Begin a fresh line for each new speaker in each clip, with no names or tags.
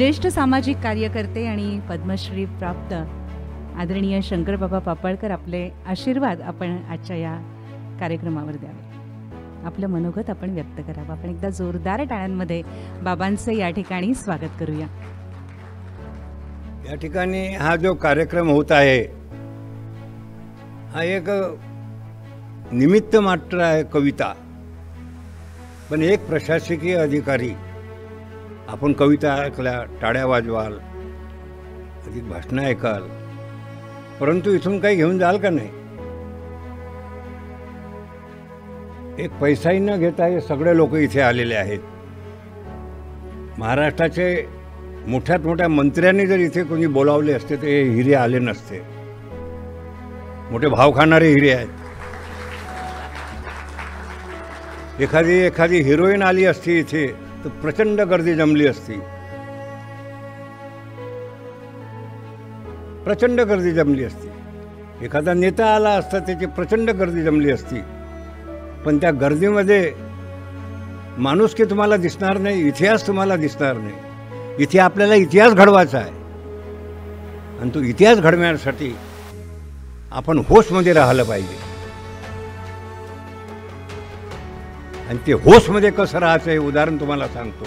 ज्येष्ठ सामाजिक कार्यकर्ते आणि पद्मश्री प्राप्त आदरणीय शंकरबाबा पापळकर आपले आशीर्वाद आपण आजच्या या कार्यक्रमावर द्यावे, आपलं मनोगत आपण व्यक्त करावं. आपण एकदा जोरदार टाळ्यांमध्ये बाबांचे या ठिकाणी स्वागत करूया.
या ठिकाणी हा जो कार्यक्रम होत आहे हा एक निमित्त मात्र आहे, कविता. पण एक प्रशासकीय अधिकारी, आपण कविता ऐकल्या, टाळ्या वाजवाल, अधिक भाषणं ऐकाल, परंतु इथून काही घेऊन जाल का नाही? एक पैसाही न घेता हे सगळे लोक इथे आलेले आहेत. महाराष्ट्राचे मोठ्यात मोठ्या मंत्र्यांनी जर इथे कोणी बोलावले असते तर हे हिरे आले नसते. मोठे भाव खाणारे हिरे आहेत. एखादी हिरोईन आली असती इथे तर प्रचंड गर्दी जमली असती, प्रचंड गर्दी जमली असती. एखादा नेता आला असता त्याची प्रचंड गर्दी जमली असती. पण त्या गर्दीमध्ये माणुसकी तुम्हाला दिसणार नाही, इतिहास तुम्हाला दिसणार नाही. इथे आपल्याला इतिहास घडवायचा आहे आणि तो इतिहास घडवण्यासाठी आपण होशमध्ये राहिलं पाहिजे. आणि ते होशमध्ये कसं राहायचं हे उदाहरण तुम्हाला सांगतो.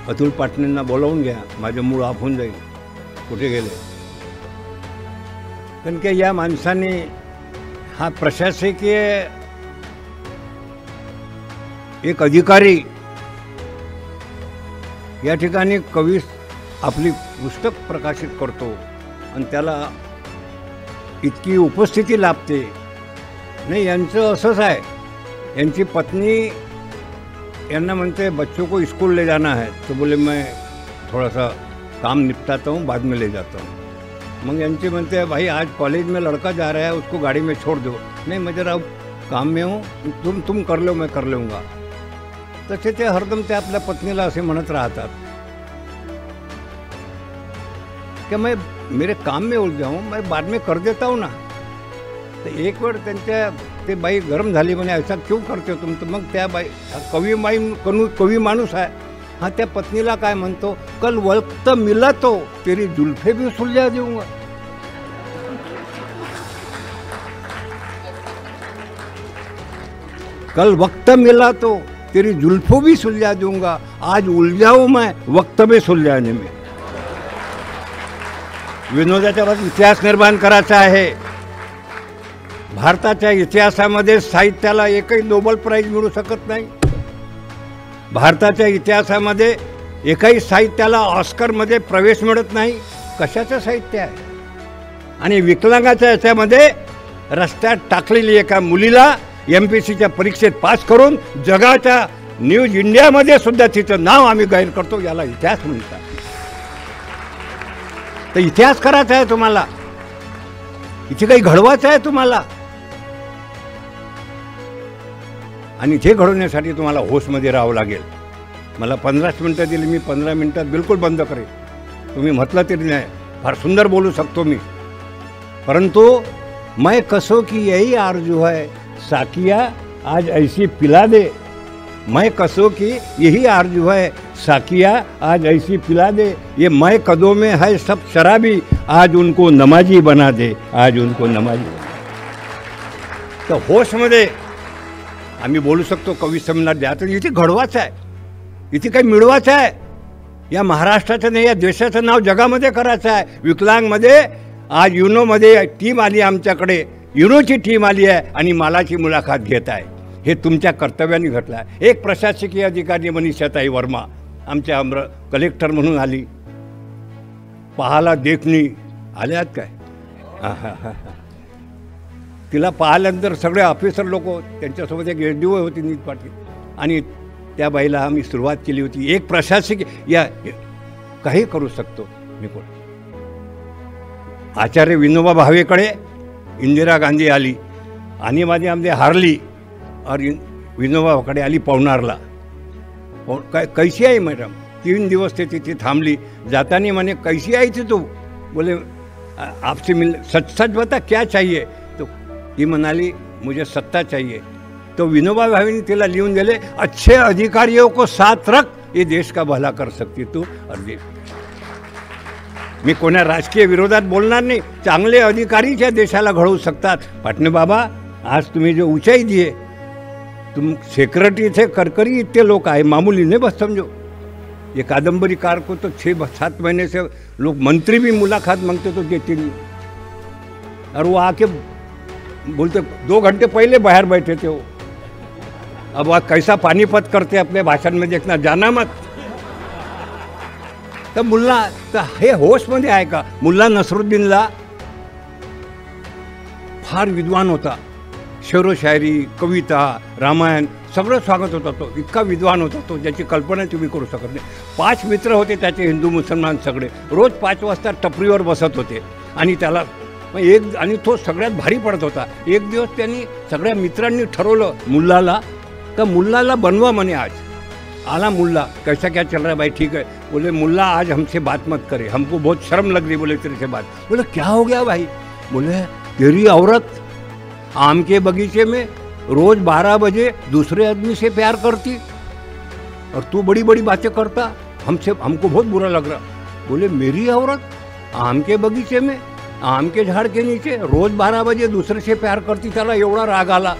अतुल पाटणेंना बोलावून घ्या, माझं मूळ ऑफ होऊन जाईल. कुठे गेले? कारण की या माणसाने हा प्रशासकीय एक अधिकारी या ठिकाणी कवी आपली पुस्तक प्रकाशित करतो आणि त्याला इतकी उपस्थिती लाभते. नाही, यांचं असंच आहे. यांची पत्नी यांना म्हणते बच्चों को स्कूल ले जाना है, तो बोले मैं थोड़ा सा काम निपटाता हूँ, बाद में ले जाता हूँ. मग यांची म्हणते भाई आज कॉलेज में लड़का जा रहा है, उसको गाड़ी में छोड़ दो. नहीं, मैं जरा काम में हूँ, तुम कर लो, मैं कर लूँगा. तसे ते हरदम ते आपल्या पत्नीला असे म्हणत राहतात कि मैं मेरे काम में उलझा हूँ, मैं बाद में कर देता हूँ ना. तर एक वेळ त्यांच्या ते बाई गरम झाली, म्हणे ऐसा क्यों करते हो तुम? तर मग त्या बाई कवी माणूस आहे हा त्या पत्नीला काय म्हणतो, कल वक्त मिला तो तेरी जुल्फे भी सुलझा दूंगा. कल वक्त मिला तो तेरी जुल्फों भी सुलझा दूंगा, आज उलझाऊ मैं वक्त में सुलझाने में. विनोदाच्या बाबतीत इतिहास निर्माण करायचा आहे. भारताच्या इतिहासामध्ये साहित्याला एकही नोबेल प्राइज मिळू शकत नाही. भारताच्या इतिहासामध्ये एकही साहित्याला ऑस्करमध्ये प्रवेश मिळत नाही. कशाचं साहित्य आहे? आणि विकलांगाच्या याच्यामध्ये रस्त्यात टाकलेली एका मुलीला MPSCच्या परीक्षेत पास करून जगाच्या न्यूज इंडियामध्ये सुद्धा तिचं नाव आम्ही जाहीर करतो, याला इतिहास म्हणतात. तर इतिहास करायचा आहे तुम्हाला, इथे काही घडवायचं आहे तुम्हाला. आणि ते घडवण्यासाठी तुम्हाला होशमध्ये राहावं लागेल. मला 15 मिनटं दिली, मी 15 मिनटात बिलकुल बंद करेन. तुम्ही म्हटलं तरी नाही, फार सुंदर बोलू शकतो मी, परंतु मैं कसो की यही आरज़ू है साकिया आज ऐसी पिला दे. मैं कसो की यही आरज़ू है साकिया आज ऐसी पिला दे. ये मैं कदों में है सब शराबी, आज उनको नमाजी बना दे, आज उनको नमाजी. तर होशमध्ये आम्ही बोलू शकतो. कवी संमेलन द्या, तर इथे घडवायचं आहे, इथे काही मिळवायचं आहे. या महाराष्ट्राचं नाही, या देशाचं नाव जगामध्ये करायचं आहे. विकलांगमध्ये आज युनोमध्ये टीम आली, आमच्याकडे युनोची टीम आली आहे आणि मालाची मुलाखत घेत आहे. हे तुमच्या कर्तव्याने घडलं आहे. एक प्रशासकीय अधिकारी मनीषाताई वर्मा आमच्या कलेक्टर म्हणून आली, पाहाला देखणी आल्यात काय. तिला पाहिल्यानंतर सगळे ऑफिसर लोक, त्यांच्यासोबत एक SDO होती नीत पाटील, आणि त्या बाईला आम्ही सुरुवात केली होती. एक प्रशासकीय या काही करू शकतो मी कोण. आचार्य विनोबा भावेकडे इंदिरा गांधी आली, आणि माझी आमची हारली और विनोबाकडे आली पवनारला. कैसी आई मॅडम? 3 दिवस ते तिथे थांबली. जाताना म्हणे कैसी आई थी तू? बोले आपसे मिल, सच सच बता क्या चाहिए? तो ती म्हणाली मुझे सत्ता चाहिए. तो विनोबा भावेंनी तिला लिहून दिले, अच्छे अधिकारियों को साथ रख ये देश का भला कर सकती तू अर्धी. मी कोणा राजकीय विरोधात बोलणार नाही. चांगले अधिकारीच या देशाला घडवू शकतात. पाटणे बाबा, आज तुम्ही जो ऊंचाई दिए, तुम सेक्रेटरी थे, करकरी इतने लोग आए, मामूली नहीं बस समझो. ये कादम्बरीकार को तो 6-7 महीने से लोग मंत्री भी मुलाकात मांगते तो देते नहीं. और वो आके बोलते 2 घंटे पहले बाहर बैठे थे वो. अब वह कैसा पानीपत करते अपने भाषण में देखना, जाना मत. तर मुल्ला तर हे होशमध्ये आहे का? मुल्ला नसरुद्दीनला फार विद्वान होता. शेरो शायरी, कविता, रामायण सगळं स्वागत होता. तो इतका विद्वान होता तो, ज्याची कल्पना तुम्ही करू शकत नाही. 5 मित्र होते त्याचे, हिंदू मुसलमान सगळे. रोज 5 वाजता टपरीवर बसत होते आणि त्याला आणि तो सगळ्यात भारी पडत होता. एक दिवस त्यांनी सगळ्या मित्रांनी ठरवलं मुल्लाला, तर मुल्लाला बनवा म्हणे. आज आला मुल्ला, कैसा क्या चल रहा है भाई, ठीक है. बोले मुल्ला आज हमसे बात मत करे, हमको बहुत शर्म लग रही बोले तेरे से बात. बोले क्या हो गया भाई? बोले तेरी औरत आम के बगीचे में रोज 12 बजे दूसरे आदमी से प्यार करती और तू बड़ी बड़ी बातें करता, हमको बहुत बुरा लग रहा. बोले मेरी औरत आम के बगीचे में, आम के झाड़ के नीचे रोज 12 बजे दूसरे से प्यार करती. त्याला एवढा राग आला,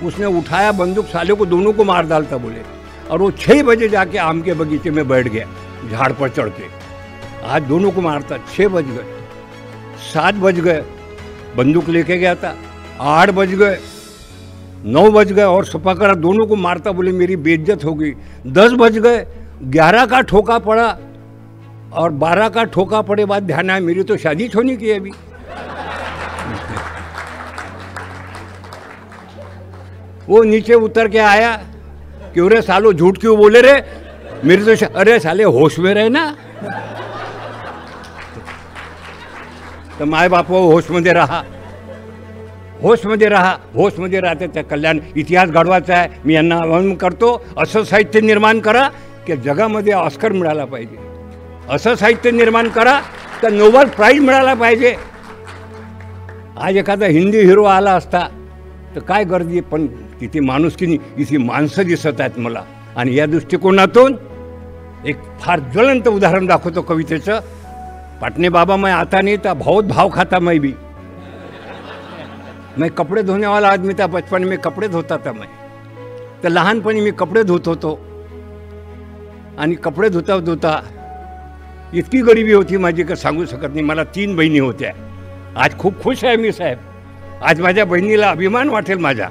उसने उठाया बंदूक, साले को दोनों को मार डालता बोले. और वो 6 बजे जाके आम के बगीचे में बैठ गया, झाड़ पर चढ़ के. आज दोनों को मारता. 6 बज गए, 7 बज गए, बंदूक लेके गया था. 8 बज गए, 9 बज गए और सपाकरा दोनों को मारता. बोले मेरी बेइज्जत हो गई. 10 बज गए, 11 का ठोका पड़ा और 12 का ठोका पड़े बाद ध्यान आया मेरी तो शादी होने की अभी. वो नीचे उतर के आया, क्यों रे सालो झूठ क्यों बोले रे, मेरी तो अरे साले होश में रहे ना. तर माय बाप होशमध्ये राहा, होशमध्ये राहा. होशमध्ये राहते त्या कल्याण इतिहास घडवायचा आहे. मी यांना आवाहन करतो, असं साहित्य निर्माण करा की जगामध्ये ऑस्कर मिळाला पाहिजे. असं साहित्य निर्माण करा तर नोबेल प्राईज मिळाला पाहिजे. आज एखादा हिंदी हिरो आला असता तर काय गर्दी, पण किती माणुसकीनी इथे माणसं दिसत आहेत मला. आणि या दृष्टिकोनातून एक फार ज्वलंत उदाहरण दाखवतो कवितेचं. पाटणे बाबा मैं आता नहीं था, बहुत भाव खाता मैं भी. मैं कपडे धोने वाला आदमी था, बचपन में कपडे धोता था मैं. तर लहानपणी मी कपडे धुत होतो आणि कपडे धुता धुता इतकी गरिबी होती माझी का सांगू शकत नाही. मला 3 बहिणी होत्या. आज खूप खुश आहे मी साहेब. आज माझ्या बहिणीला अभिमान वाटेल माझा.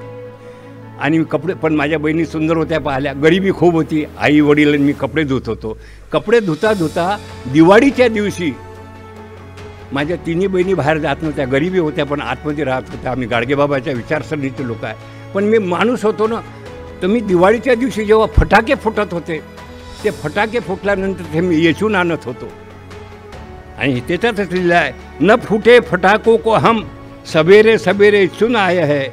आणि मी कपडे, पण माझ्या बहिणी सुंदर होत्या पाहिल्या. गरिबी खूप होती. आई वडील मी कपडे धुत होतो. कपडे धुता धुता दिवाळीच्या दिवशी माझ्या 3 बहिणी बाहेर जात नव्हत्या, गरिबी होत्या पण आतमध्ये राहत होत्या. आम्ही गाडगेबाबाच्या विचारसरणीचे लोक आहे. पण मी माणूस होतो ना, तर मी दिवाळीच्या दिवशी जेव्हा फटाके फुटत होते, ते फटाके फुटल्यानंतर ते मी येचून आणत होतो. आणि त्याच्यातच लिहिलं आहे, न फुटे फटाकों को हम सवेरे सवेरे चुन आए हैं,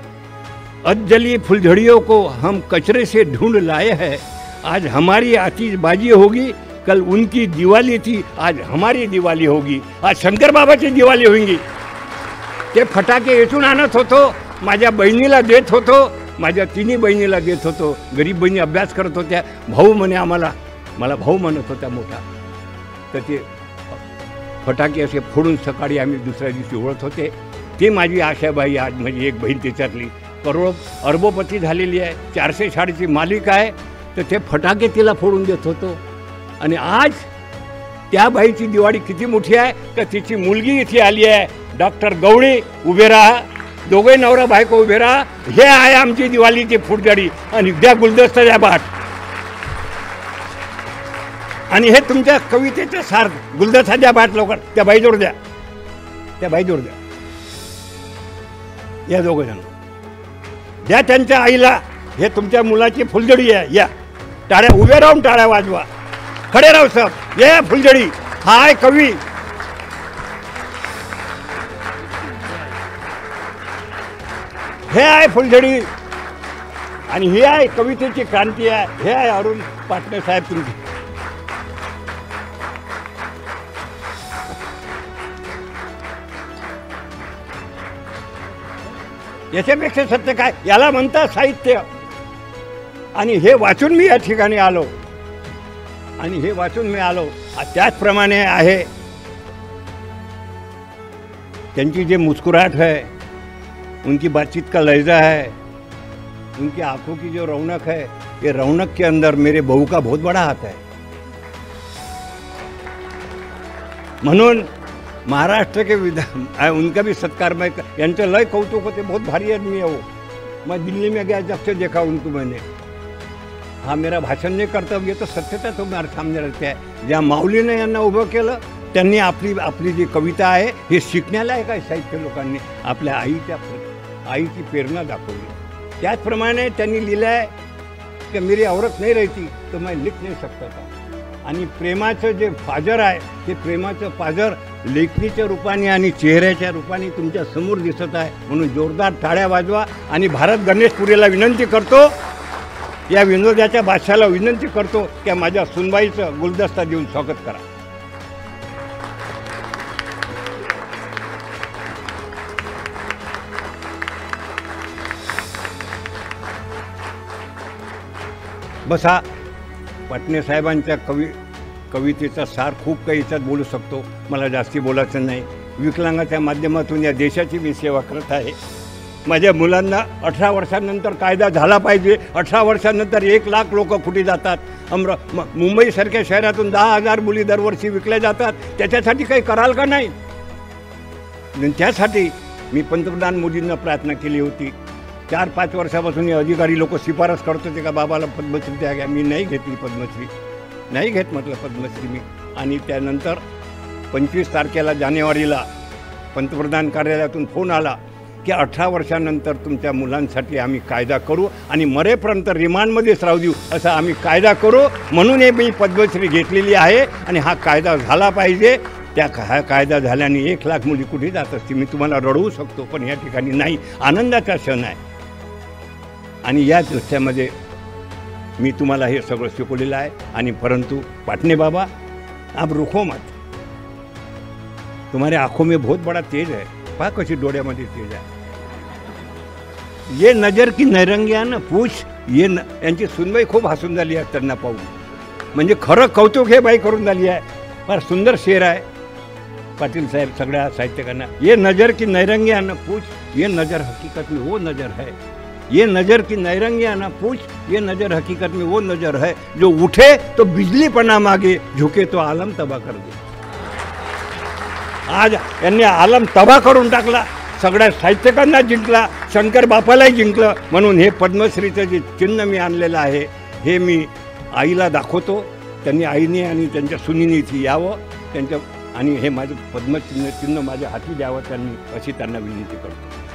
अज्जली फुलझड़ियों को हम कचरे से ढूंढ लाए हैं. आज हमारी आतिशबाजी होगी, कल उनकी दिवाली थी, आज हमारी दिवाली होगी. आज शंकर बाबाची दिवाळी होगी. ते फटाके येथून आणत होतो, माझ्या बहिणीला देत होतो, माझ्या 3 बहिणीला देत होतो. गरीब बहिणी अभ्यास करत होत्या. भाऊ म्हणे आम्हाला, मला भाऊ म्हणत होता मोठा. तर ते फटाके असे फोडून सकाळी आम्ही दुसऱ्या दिवशी ओळखत होते. ती माझी आशाबाई, आज माझी एक बहीण त्याच्यातली अरबोपती झालेली आहे, 400 शाळेची मालिक आहे. तर ते फटाके तिला फोडून देत होतो. आणि आज त्या बाईची दिवाळी किती मोठी आहे तर तिची मुलगी इथे आली आहे, डॉक्टर गवळी. उभे राहा, दोघे नवरा बायको उभे राहा. हे आहे आमची दिवाळीची फुलझडी. आणि द्या गुलदस्ता द्या बाट. आणि हे तुमच्या कवितेचं सार, गुलदस्ता द्या बाट लवकर. त्या बाईजोड द्या, त्या बाईजोड द्या. या दोघं जण द्या त्यांच्या आईला. हे तुमच्या मुलाची फुलझडी आहे. या टाळ्या, उभे राहून टाळ्या वाजवा. खडे राहू सब. ये फुलझडी. हा आहे कवी. हे आहे फुलझडी आणि ही आहे कवितेची क्रांती आहे. हे आहे अरुण पाटणे साहेब तुमची. याच्यापेक्षा सत्य काय, याला म्हणतात साहित्य. आणि हे वाचून मी या ठिकाणी आलो. आणि हे वाचून मी आलो. त्याचप्रमाणे आहे त्यांची जे मुस्कुराहट है, उनकी बातचीत का लहजा है, उनकी आंखों की जो रौनक है, ये रौनक के अंदर मेरे बहू का बहुत बड़ा हाथ है. म्हणून महाराष्ट्र के उनका भी सत्कार मैं यांचं लय कौतुक होते. बहुत भारी आदमी है वो. मैं दिल्ली में गया, जब से देखा उनको मैंने. हाँ, मेरा भाषण नहीं करता, ये तो सत्यता तो मेरे सामने रहते आहे. ज्या माऊलीने यांना उभं केलं त्यांनी आपली जी कविता आहे हे शिकण्यालायक आहे. साहित्य लोकांनी आपल्या आईची प्रेरणा दाखवली. त्याचप्रमाणे त्यांनी लिहिलं आहे की मेरी औरत नहीं रहती तो मैं लिख नहीं सकता था. आणि प्रेमाचं जे फाजर आहे ते प्रेमाचं फाजर लेखणीच्या रूपाने आणि चेहऱ्याच्या रूपाने तुमच्या समोर दिसत आहे. म्हणून जोरदार टाळ्या वाजवा. आणि भारत गणेशपुरीला विनंती करतो, या विनोदाच्या बादशाला विनंती करतो की माझ्या सुनबाईचं गुलदस्ता देऊन स्वागत करा. बसा. पाटणे साहेबांच्या कवितेचा सार खूप काही याच्यात बोलू शकतो. मला जास्ती बोलायचं नाही. विकलांगाच्या माध्यमातून या देशाची मी सेवा करत आहे. माझ्या मुलांना 18 वर्षांनंतर कायदा झाला पाहिजे. 18 वर्षांनंतर 1 लाख लोक कुठे जातात. मुंबईसारख्या शहरातून 10,000 मुली दरवर्षी विकल्या जातात. त्याच्यासाठी काही कराल का नाही? त्यासाठी मी पंतप्रधान मोदींना प्रार्थना केली होती. 4-5 वर्षापासून हे अधिकारी लोक शिफारस करत होते का बाबाला पद्मश्री द्या घ्या. मी नाही घेतली पद्मश्री, नाही घेत म्हटलं पद्मश्री मी. आणि त्यानंतर 25 तारखेला जानेवारीला पंतप्रधान कार्यालयातून फोन आला की 18 वर्षानंतर तुमच्या मुलांसाठी आम्ही कायदा करू आणि मरेपर्यंत रिमांडमध्येच राहू देऊ असा आम्ही कायदा करू. म्हणून हे मी पद्मश्री घेतलेली आहे. आणि हा कायदा झाला पाहिजे. हा कायदा झाल्याने 1 लाख मुली कुठे जात असते. मी तुम्हाला रडवू शकतो पण या ठिकाणी नाही. आनंदाचा क्षण आहे. आणि या दृश्यामध्ये मी तुम्हाला हे सगळं शिकवलेलं आहे. आणि परंतु पाटणे बाबा, आप रुको मत. तुम्हारे आंखों में बहुत बड़ा तेज है. पहा कशी डोळ्यामध्ये तेज आहे. ये नजर की नैरंग्या ना पूछ. यांची सुनबाई खूप हसून झाली आहे त्यांना पाहून. म्हणजे खरं कौतुक हे बाई करून झाली आहे. फार सुंदर शेर आहे पाटील साहेब सगळ्या साहित्यकारांना. ये नजर की नैरंग्या ना पूछ, ये नजर हकीकत में वो नजर है. ये नज़र की नैरंगिया ना पूछ, ये नज़र हकीकत में वो नज़र है जो उठे तो बिजली पना मागे, झुके तो आलम तबाह कर दे. आज यांनी आलम तबाह करून टाकला. सगळ्या साहित्यकांना जिंकला, शंकर बापालाही जिंकलं. म्हणून हे पद्मश्रीचं जे चिन्ह मी आणलेलं आहे हे मी आईला दाखवतो. त्यांनी आईने आणि त्यांच्या सुनीने इथे यावं त्यांच्या. आणि हे माझं पद्मचिन्ह माझ्या हाती द्यावं त्यांनी, अशी त्यांना विनंती करतो.